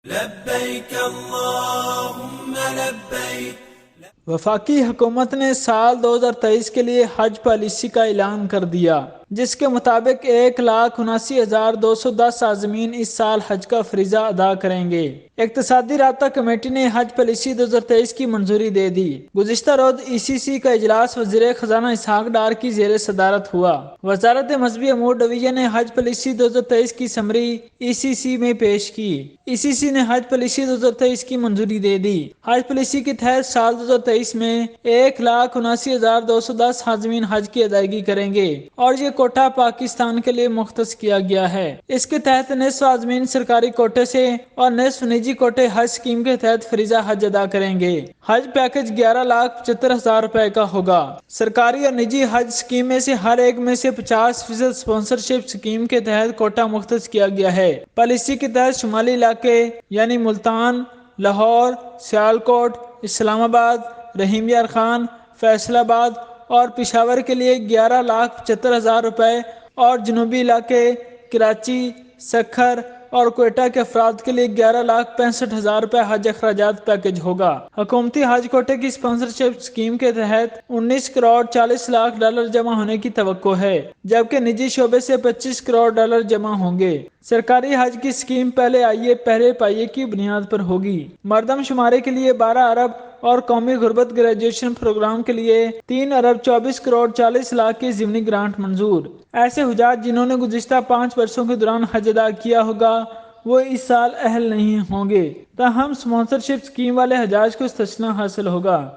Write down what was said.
لبیک اللہم لبیک۔ وفاقی حکومت نے سال 2023 کے لیے حج پالیسی کا اعلان کر دیا، جس کے مطابق 1,79,210 عازمین اس سال حج کا فریضہ ادا کریں گے۔ اقتصادی رابطہ کمیٹی نے حج پالیسی 2023 کی منظوری دے دی۔ گزشتہ روز ECC کا اجلاس وزیر خزانہ اسحاق ڈار کی زیر صدارت ہوا۔ وزارت مذہبی امور ڈویژن نے حج پالیسی 2023 کی سمری ECC میں پیش کی۔ ECC نے حج پالیسی 2023 کی منظوری دے دی۔ حج پالیسی کے تحت سال 2023 میں 1,79,210 عازمین حج کی ادائیگی کریں گے اور یہ کوٹہ پاکستان کے لیے مختص کیا گیا ہے۔ اس کے تحت نصف عازمین سرکاری کوٹے سے اور نصف نجی کوٹے حج اسکیم کے تحت فریضہ حج ادا کریں گے۔ حج پیکج 11,75,000 روپے کا ہوگا۔ سرکاری اور نجی حج اسکیم میں سے ہر ایک میں سے 50% اسپانسرشپ اسکیم کے تحت کوٹہ مختص کیا گیا ہے۔ پالیسی کے تحت شمالی علاقے یعنی ملتان، لاہور، سیالکوٹ، اسلام آباد، رحیم یار خان، فیصل آباد اور پشاور کے لیے 11,75,000 روپے اور جنوبی علاقے کراچی، سکھر اور کوئٹہ کے افراد کے لیے 11,65,000 روپے حج اخراجات پیکج ہوگا۔ حکومتی حج کوٹے کی اسپانسرشپ اسکیم کے تحت 19 کروڑ 40 لاکھ ڈالر جمع ہونے کی توقع ہے، جبکہ نجی شعبے سے 25 کروڑ ڈالر جمع ہوں گے۔ سرکاری حج کی اسکیم پہلے آئیے پہلے پائیے کی بنیاد پر ہوگی۔ مردم شمارے کے لیے 12 ارب اور قومی غربت گریجویشن پروگرام کے لیے 3 ارب 24 کروڑ 40 لاکھ کی ضمنی گرانٹ منظور۔ ایسے حجاج جنہوں نے گزشتہ 5 برسوں کے دوران حج ادا کیا ہوگا وہ اس سال اہل نہیں ہوں گے، تاہم اسپانسرشپ اسکیم والے حجاج کو استثناء حاصل ہوگا۔